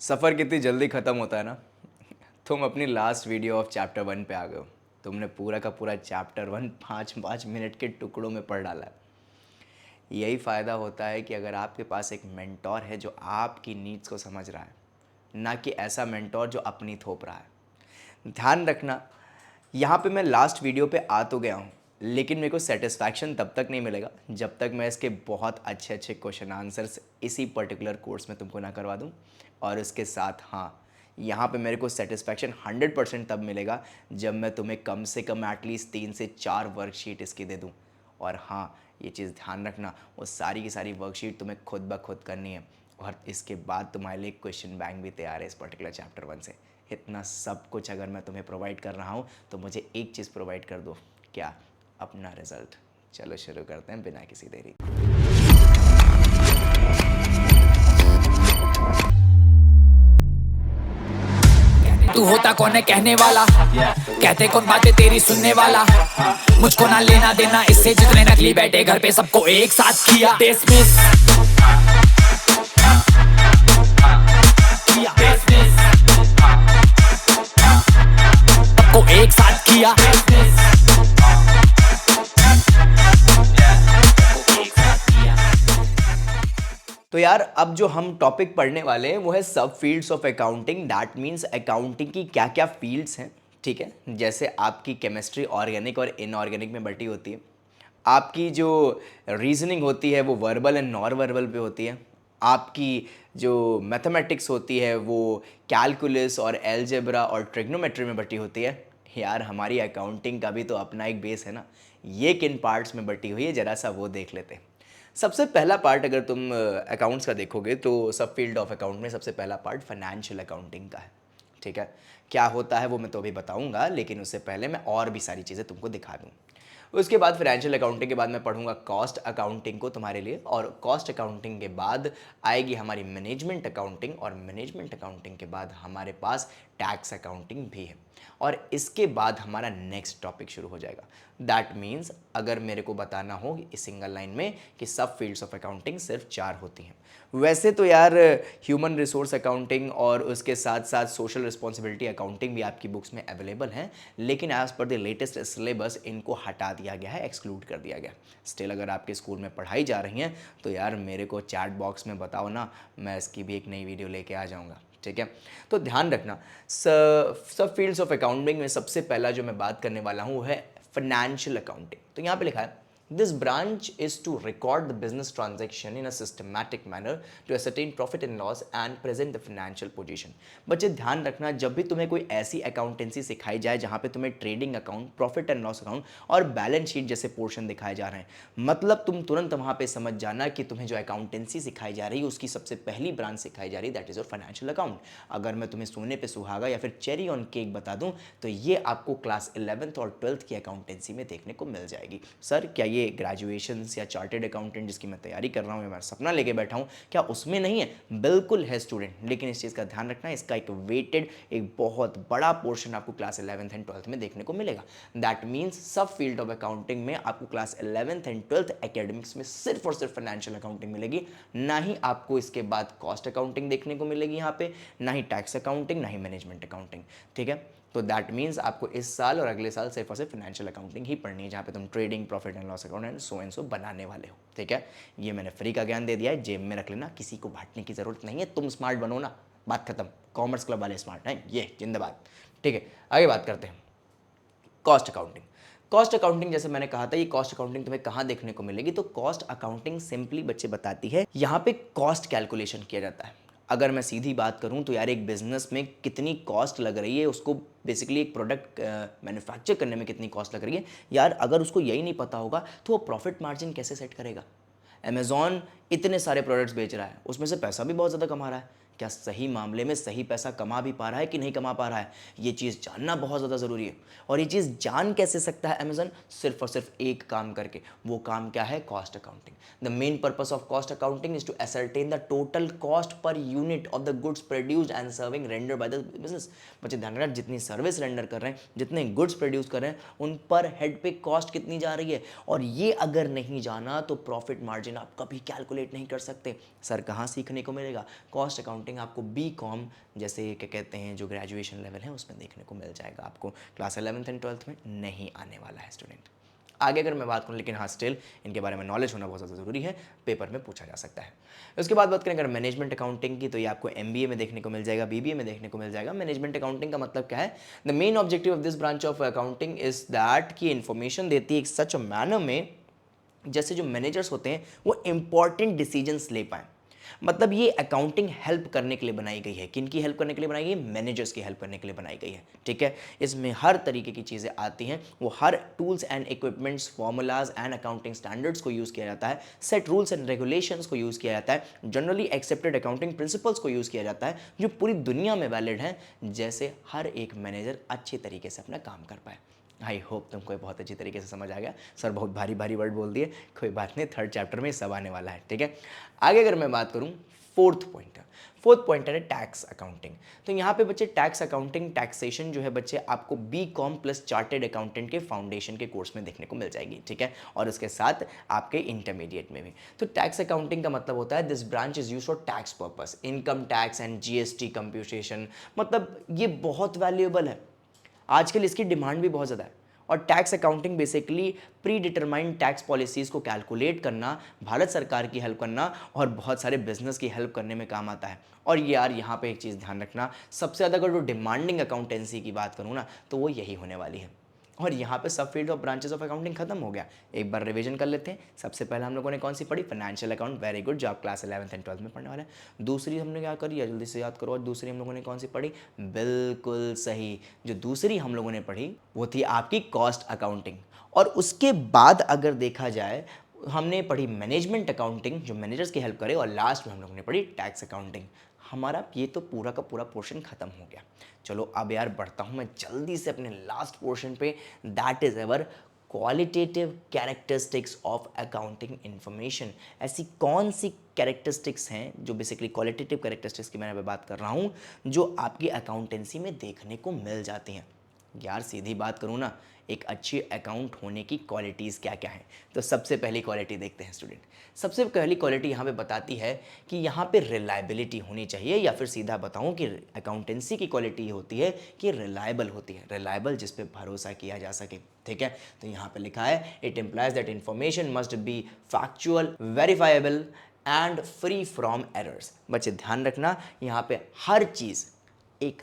सफ़र कितनी जल्दी ख़त्म होता है ना। तुम अपनी लास्ट वीडियो ऑफ चैप्टर 1 पे आ गए हो। तुमने पूरा का पूरा चैप्टर 1 पाँच पाँच मिनट के टुकड़ों में पढ़ डाला है। यही फ़ायदा होता है कि अगर आपके पास एक मेंटोर है जो आपकी नीड्स को समझ रहा है, ना कि ऐसा मेंटोर जो अपनी थोप रहा है। ध्यान रखना, यहाँ पे मैं लास्ट वीडियो पे आ तो गया हूँ, लेकिन मेरे को सेटिस्फैक्शन तब तक नहीं मिलेगा जब तक मैं इसके बहुत अच्छे अच्छे क्वेश्चन आंसर्स इसी पर्टिकुलर कोर्स में तुमको ना करवा दूँ। और उसके साथ हाँ, यहाँ पे मेरे को सेटिस्फैक्शन 100% तब मिलेगा जब मैं तुम्हें कम से कम एटलीस्ट 3 से 4 वर्कशीट इसकी दे दूँ। और हाँ, ये चीज़ ध्यान रखना, वो सारी की सारी वर्कशीट तुम्हें खुद ब खुद करनी है। और इसके बाद तुम्हारे लिए क्वेश्चन बैंक भी तैयार है इस पर्टिकुलर चैप्टर 1 से। इतना सब कुछ अगर मैं तुम्हें प्रोवाइड कर रहा हूँ तो मुझे एक चीज़ प्रोवाइड कर दो, क्या? अपना रिजल्ट। चलो शुरू करते हैं बिना किसी देरी। तू होता कौन है कहने वाला, कहते कौन बातें तेरी सुनने वाला। मुझको ना लेना देना इससे, जितने नकली बैठे घर पे सबको एक साथ किया डिसमिस। सबको एक साथ किया तो यार अब जो हम टॉपिक पढ़ने वाले हैं वो है सब fields of accounting. That means accounting की क्या क्या फील्ड्स हैं, ठीक है। जैसे आपकी केमिस्ट्री ऑर्गेनिक और इनऑर्गेनिक में बटी होती है। आपकी जो रीजनिंग होती है वो वर्बल एंड नॉन वर्बल पे होती है। आपकी जो मैथमेटिक्स होती है वो कैलकुलस और एलजेब्रा और ट्रिग्नोमेट्री में बटी होती है। यार हमारी अकाउंटिंग का भी तो अपना एक बेस है ना, ये किन पार्ट्स में बटी हुई है ज़रा सा वो देख लेते हैं। सबसे पहला पार्ट अगर तुम अकाउंट्स का देखोगे तो सब फील्ड ऑफ अकाउंट में सबसे पहला पार्ट फाइनेंशियल अकाउंटिंग का है, ठीक है। क्या होता है वो मैं तो अभी बताऊंगा, लेकिन उससे पहले मैं और भी सारी चीज़ें तुमको दिखा दूँ। उसके बाद फाइनेंशियल अकाउंटिंग के बाद मैं पढ़ूंगा कॉस्ट अकाउंटिंग को तुम्हारे लिए, और कॉस्ट अकाउंटिंग के बाद आएगी हमारी मैनेजमेंट अकाउंटिंग, और मैनेजमेंट अकाउंटिंग के बाद हमारे पास टैक्स अकाउंटिंग भी है। और इसके बाद हमारा नेक्स्ट टॉपिक शुरू हो जाएगा। दैट मीन्स अगर मेरे को बताना हो इस सिंगल लाइन में कि सब फील्ड्स ऑफ अकाउंटिंग सिर्फ 4 होती हैं। वैसे तो यार ह्यूमन रिसोर्स अकाउंटिंग और उसके साथ साथ सोशल रिस्पॉन्सिबिलिटी अकाउंटिंग भी आपकी बुक्स में अवेलेबल हैं, लेकिन as per the latest syllabus इनको हटा दिया गया है, एक्सक्लूड कर दिया गया। स्टिल अगर आपके स्कूल में पढ़ाई जा रही हैं तो यार मेरे को चैट बॉक्स में बताओ ना, मैं इसकी भी एक नई वीडियो लेके आ जाऊँगा, ठीक है। तो ध्यान रखना, सब फील्ड्स ऑफ अकाउंटिंग में सबसे पहला जो मैं बात करने वाला हूँ वो है फाइनेंशियल अकाउंटिंग। तो यहाँ पे लिखा है this branch is to record the business transaction in a systematic manner to ascertain profit and loss and present the financial position. बच्चे ध्यान रखना, जब भी तुम्हें कोई ऐसी अकाउंटेंसी सिखाई जाए जहाँ पे तुम्हें trading account, profit and loss account और बैलेंस शीट जैसे पोर्शन दिखाए जा रहे हैं, मतलब तुम तुरंत वहाँ पे समझ जाना कि तुम्हें जो अकाउंटेंसी सिखाई जा रही है उसकी सबसे पहली ब्रांच सिखाई जा रही है, that is your financial account. अगर मैं तुम्हें सोने पे सुहागा या फिर चेरी ऑन केक बता दूं तो ये आपको क्लास 11th और 12th की अकाउंटेंसी में देखने को मिल जाएगी। सर क्या ये ग्रेजुएशन या चार्टेड अकाउंटेंट जिसकी मैं तैयारी कर रहा हूँ या मैं सपना लेके बैठा हूँ, क्या उसमें नहीं है? बिल्कुल है स्टूडेंट, लेकिन इस चीज़ का ध्यान रखना, इसका एक वेटेड एक बहुत बड़ा पोर्शन आपको क्लास 11th एंड 12th में देखने को मिलेगा। दैट मीन्स सब फील्ड ऑफ अकाउंटिंग में आपको class 11th and 12th academics में सिर्फ और सिर्फ फाइनेंशियल अकाउंटिंग मिलेगी, ना ही आपको इसके बाद कॉस्ट अकाउंटिंग देखने को मिलेगी यहाँ पे, ना ही टैक्स अकाउंटिंग, ना ही मैनेजमेंट अकाउंटिंग, ठीक है। तो दैट मीन्स आपको इस साल और अगले साल सिर्फ और सिर्फ फाइनेंशियल अकाउंटिंग ही पढ़नी है, जहाँ पे तुम trading, profit and loss account and so बनाने वाले हो, ठीक है। ये मैंने फ्री का ज्ञान दे दिया है, जेब में रख लेना, किसी को बांटने की जरूरत नहीं है। तुम स्मार्ट बनो ना, बात खत्म। कॉमर्स क्लब वाले स्मार्ट हैं, ये जिंदाबाद, ठीक है। आगे बात करते हैं कॉस्ट अकाउंटिंग। कॉस्ट अकाउंटिंग जैसे मैंने कहा था, ये कॉस्ट अकाउंटिंग तुम्हें कहाँ देखने को मिलेगी? तो कॉस्ट अकाउंटिंग सिंपली बच्चे बताती है, यहाँ पे कॉस्ट कैलकुलेशन किया जाता है। अगर मैं सीधी बात करूं तो यार एक बिजनेस में कितनी कॉस्ट लग रही है, उसको बेसिकली एक प्रोडक्ट मैन्युफैक्चर करने में कितनी कॉस्ट लग रही है, यार अगर उसको यही नहीं पता होगा तो वो प्रॉफिट मार्जिन कैसे सेट करेगा? अमेज़ॉन इतने सारे प्रोडक्ट्स बेच रहा है, उसमें से पैसा भी बहुत ज़्यादा कमा रहा है, क्या सही मामले में सही पैसा कमा भी पा रहा है कि नहीं कमा पा रहा है? ये चीज़ जानना बहुत ज़्यादा ज़रूरी है। और ये चीज़ जान कैसे सकता है अमेज़न? सिर्फ और सिर्फ एक काम करके। वो काम क्या है? Cost accounting. The main purpose of cost accounting is to ascertain the total cost per unit of the goods produced and serving render by the business. बच्चे ध्यान रखना, जितनी सर्विस रेंडर कर रहे हैं, जितने गुड्स प्रोड्यूस कर रहे हैं, उन पर हेड पे कॉस्ट कितनी जा रही है, और ये अगर नहीं जाना तो प्रॉफिट मार्जिन आप कभी कैलकुलेट नहीं कर सकते। सर कहाँ सीखने को मिलेगा? कॉस्ट अकाउंटिंग अकाउंटिंग आपको B.Com जैसे क्या कहते हैं जो ग्रेजुएशन लेवल है उसमें देखने को मिल जाएगा, आपको क्लास 11th एंड 12th में नहीं आने वाला है स्टूडेंट। आगे अगर मैं बात करूँ, लेकिन हाँ स्टिल इनके बारे में नॉलेज होना बहुत ज़्यादा ज़रूरी है, पेपर में पूछा जा सकता है। उसके बाद बात करें अगर मैनेजमेंट अकाउंटिंग की, तो ये आपको MBA में देखने को मिल जाएगा, BBA में देखने को मिल जाएगा। मैनेजमेंट अकाउंटिंग का मतलब क्या है? The main objective of this branch of accounting is that कि इन्फॉर्मेशन देती है एक सच मैनर में जैसे जो मैनेजर्स होते हैं वो इंपॉर्टेंट डिसीजंस ले पाएँ। मतलब ये अकाउंटिंग हेल्प करने के लिए बनाई गई है। किनकी हेल्प करने के लिए बनाई गई है? मैनेजर्स की हेल्प करने के लिए बनाई गई है, ठीक है। इसमें हर तरीके की चीज़ें आती हैं, वो हर tools and equipments, formulas and accounting standards को यूज़ किया जाता है, सेट रूल्स एंड रेगुलेशंस को यूज़ किया जाता है, जनरली एक्सेप्टेड अकाउंटिंग प्रिंसिपल्स को यूज़ किया जाता है जो पूरी दुनिया में वैलिड हैं, जैसे हर एक मैनेजर अच्छे तरीके से अपना काम कर पाए। आई होप तुमको बहुत अच्छी तरीके से समझ आ गया। सर बहुत भारी भारी वर्ड बोल दिए, कोई बात नहीं, थर्ड चैप्टर में सब आने वाला है, ठीक है। आगे अगर मैं बात करूँ, फोर्थ पॉइंटर है टैक्स अकाउंटिंग। तो यहाँ पे बच्चे टैक्स अकाउंटिंग, टैक्सेशन जो है बच्चे आपको B.Com प्लस चार्टेड अकाउंटेंट के फाउंडेशन के कोर्स में देखने को मिल जाएगी, ठीक है, और उसके साथ आपके इंटरमीडिएट में भी। तो टैक्स अकाउंटिंग का मतलब होता है this branch is use for tax purpose, income tax and GST computation. मतलब ये बहुत वैल्यूएबल है, आजकल इसकी डिमांड भी बहुत ज़्यादा है। और tax accounting basically pre determined tax policies को कैलकुलेट करना, भारत सरकार की हेल्प करना और बहुत सारे बिजनेस की हेल्प करने में काम आता है। और यार यहाँ पे एक चीज़ ध्यान रखना, सबसे ज़्यादा अगर जो डिमांडिंग अकाउंटेंसी की बात करूँ ना, तो वो यही होने वाली है। और यहाँ पे सब field of branches of accounting खत्म हो गया। एक बार रिवीजन कर लेते हैं। सबसे पहले हम लोगों ने कौन सी पढ़ी? फाइनेंशियल अकाउंट, वेरी गुड, जो आप क्लास 11th एंड 12th में पढ़ने वाले हैं। दूसरी हमने क्या करी है, जल्दी से याद करो। और दूसरी हम लोगों ने कौन सी पढ़ी? बिल्कुल सही, जो दूसरी हम लोगों ने पढ़ी वो थी आपकी कॉस्ट अकाउंटिंग। और उसके बाद अगर देखा जाए, हमने पढ़ी मैनेजमेंट अकाउंटिंग जो मैनेजर्स की हेल्प करे, और लास्ट में हम लोगों ने पढ़ी टैक्स अकाउंटिंग। हमारा ये तो पूरा का पूरा पोर्शन खत्म हो गया। चलो अब यार बढ़ता हूँ मैं जल्दी से अपने लास्ट पोर्शन पे, that is ever qualitative characteristics of accounting information. ऐसी कौन सी कैरेक्टरिस्टिक्स हैं जो बेसिकली क्वालिटेटिव कैरेक्टरिस्टिक्स की मैं बात कर रहा हूँ, जो आपकी अकाउंटेंसी में देखने को मिल जाती हैं। यार सीधी बात करूँ ना, एक अच्छी अकाउंट होने की क्वालिटीज़ क्या क्या हैं? तो सबसे पहली क्वालिटी देखते हैं स्टूडेंट। सबसे पहली क्वालिटी यहाँ पे बताती है कि यहाँ पे रिलायबिलिटी होनी चाहिए, या फिर सीधा बताऊँ कि अकाउंटेंसी की क्वालिटी होती है कि रिलायबल होती है, रिलायबल जिस पे भरोसा किया जा सके, ठीक है। तो यहाँ पे लिखा है it implies that information must B factual, verifiable and free from errors. बच्चे ध्यान रखना, यहाँ पे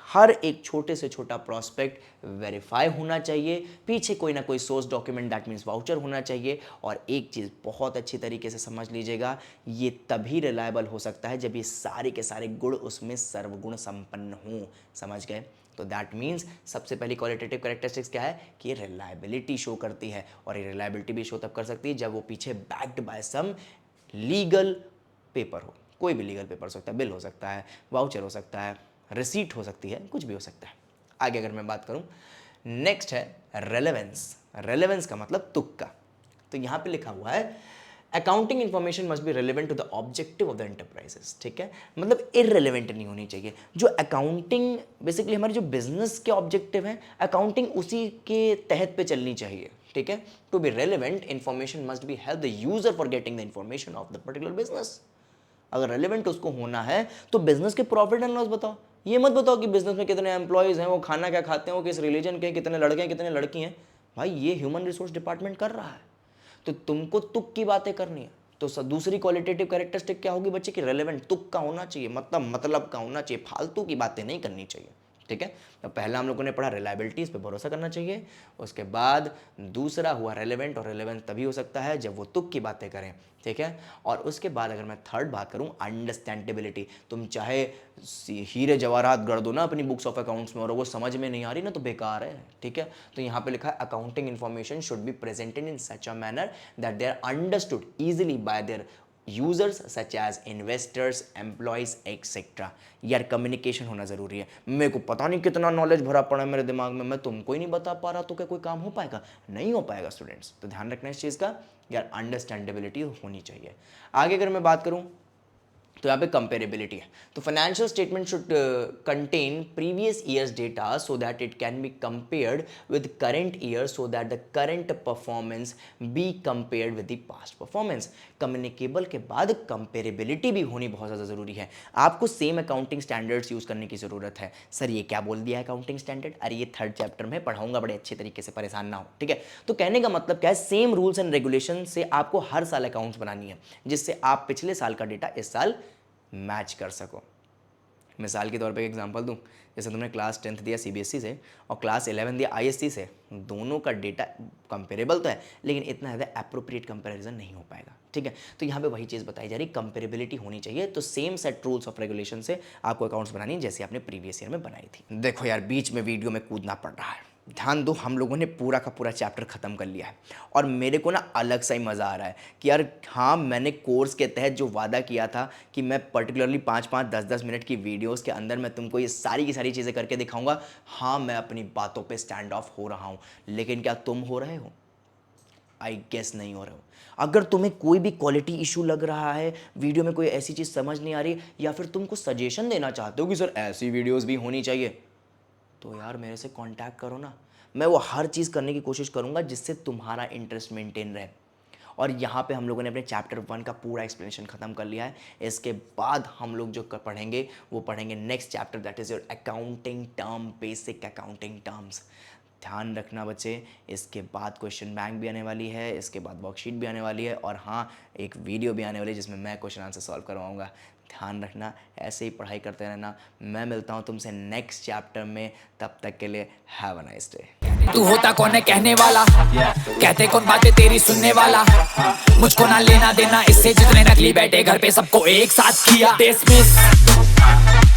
हर एक छोटे से छोटा प्रोस्पेक्ट वेरीफाई होना चाहिए, पीछे कोई ना कोई source document that means voucher होना चाहिए। और एक चीज़ बहुत अच्छी तरीके से समझ लीजिएगा, ये तभी रिलायबल हो सकता है जब ये सारे के सारे गुण उसमें सर्वगुण संपन्न हों। समझ गए? तो दैट मीन्स सबसे पहली क्वालिटेटिव कैरेक्टरिस्टिक्स क्या है कि रिलायबिलिटी शो करती है। और ये रिलायबिलिटी भी शो तब कर सकती है जब वो पीछे backed by some legal paper हो। कोई भी लीगल पेपर हो सकता है, बिल हो सकता है, वाउचर हो सकता है, रिसीट हो सकती है, कुछ भी हो सकता है। आगे अगर मैं बात करूं, नेक्स्ट है रेलेवेंस। रेलेवेंस का मतलब तुक्का। तो यहां पे लिखा हुआ है accounting information must be relevant to the objective of the enterprises, ठीक है। मतलब इररेलेवेंट नहीं होनी चाहिए। जो अकाउंटिंग बेसिकली हमारे जो बिजनेस के ऑब्जेक्टिव हैं, अकाउंटिंग उसी के तहत पे चलनी चाहिए, ठीक है। To be relevant information must be help the user for getting the information of the particular business. अगर रेलेवेंट उसको होना है तो बिजनेस के प्रॉफिट एंड लॉस बताओ। ये मत बताओ कि बिजनेस में कितने एम्प्लॉयज़ हैं, वो खाना क्या खाते हैं, वो किस रिलीजन के हैं, कितने लड़के हैं, कितने लड़की हैं। भाई ये ह्यूमन रिसोर्स डिपार्टमेंट कर रहा है, तो तुमको तुक की बातें करनी है। तो दूसरी क्वालिटेटिव कैरेक्टरिस्टिक क्या होगी बच्चे की? रेलेवेंट, तुक का होना चाहिए, मतलब का होना चाहिए, फालतू की बातें नहीं करनी चाहिए, ठीक है। तो पहला हम लोगों ने पढ़ा रिलायबिलिटी, इस पे भरोसा करना चाहिए। उसके बाद दूसरा हुआ रेलेवेंट, और रेलेवेंट तभी हो सकता है जब वो तुक की बातें करें, ठीक है। और उसके बाद अगर मैं थर्ड बात करूं, अंडरस्टैंडेबिलिटी। तुम चाहे हीरे जवाहरात गढ़ दो ना अपनी बुक्स ऑफ अकाउंट्स में, और वो समझ में नहीं आ रही ना तो बेकार है, ठीक है। तो यहाँ पे लिखा है accounting information should be presented in such a manner that they are understood easily by their users such as investors, employees etcetera. यार कम्युनिकेशन होना जरूरी है। मेरे को पता नहीं कितना नॉलेज भरा पड़ा है मेरे दिमाग में, मैं तुमको ही नहीं बता पा रहा, तो क्या कोई काम हो पाएगा? नहीं हो पाएगा स्टूडेंट्स। तो ध्यान रखना इस चीज़ का, यार अंडरस्टैंडेबिलिटी होनी चाहिए। आगे अगर मैं बात करूं तो यहाँ पे कंपेरेबिलिटी है। तो financial statement should contain previous years data so that it can be compared with current year so that the current performance be compared with the past performance. Communicable के बाद कंपेरेबिलिटी भी होनी बहुत ज़्यादा ज़रूरी है। आपको सेम अकाउंटिंग स्टैंडर्ड्स यूज़ करने की ज़रूरत है। सर ये क्या बोल दिया है अकाउंटिंग स्टैंडर्ड? अरे ये 3rd चैप्टर में पढ़ाऊंगा बड़े अच्छे तरीके से, परेशान ना हो, ठीक है। तो कहने का मतलब क्या है, सेम रूल्स एंड रेगुलेशन से आपको हर साल अकाउंट्स बनानी है जिससे आप पिछले साल का डेटा इस साल मैच कर सको। मिसाल के तौर पे एक एग्जांपल दूं, जैसे तुमने क्लास 10th दिया सीबीएसई से और क्लास 11 दिया आईएससी से, दोनों का डेटा कंपेरेबल तो है लेकिन इतना ज़्यादा एप्रोप्रिएट कंपैरिजन नहीं हो पाएगा, ठीक है। तो यहाँ पे वही चीज़ बताई जा रही, कंपेरेबिलिटी होनी चाहिए। तो same set rules of regulation से आपको अकाउंट्स बनानी है जैसे आपने प्रीवियस ईयर में बनाई थी। देखो यार, बीच में वीडियो में कूदना पड़ रहा है, ध्यान दो, हम लोगों ने पूरा का पूरा चैप्टर ख़त्म कर लिया है और मेरे को ना अलग सा ही मज़ा आ रहा है कि यार हाँ, मैंने कोर्स के तहत जो वादा किया था कि मैं पर्टिकुलरली 5-5, 10-10 मिनट की वीडियोस के अंदर मैं तुमको ये सारी की सारी चीज़ें करके दिखाऊंगा। हाँ, मैं अपनी बातों पे स्टैंड ऑफ हो रहा हूँ, लेकिन क्या तुम हो रहे हो? आई गेस नहीं हो रहे हो। अगर तुम्हें कोई भी क्वालिटी इशू लग रहा है, वीडियो में कोई ऐसी चीज़ समझ नहीं आ रही, या फिर तुमको सजेशन देना चाहते हो कि सर ऐसी वीडियोज़ भी होनी चाहिए, तो यार मेरे से कांटेक्ट करो ना। मैं वो हर चीज़ करने की कोशिश करूँगा जिससे तुम्हारा इंटरेस्ट मेंटेन रहे। और यहाँ पे हम लोगों ने अपने चैप्टर 1 का पूरा एक्सप्लेनेशन ख़त्म कर लिया है। इसके बाद हम लोग जो पढ़ेंगे वो पढ़ेंगे next chapter, that is your accounting term, basic accounting terms. ध्यान रखना बच्चे, इसके बाद क्वेश्चन बैंक भी आने वाली है, इसके बाद वर्कशीट भी आने वाली है और हाँ, एक वीडियो भी आने वाली है जिसमें मैं क्वेश्चन आंसर सॉल्व करवाऊँगा। ध्यान रखना, ऐसे ही पढ़ाई करते रहना। मैं मिलता हूँ तुमसे नेक्स्ट चैप्टर में, तब तक के लिए हैव अ नाइस डे। तू होता कौन है कहने वाला, कहते कौन बातें तेरी सुनने वाला, मुझको ना लेना देना इससे जितने नकली बैठे घर पे सबको एक साथ किया डिसमिस।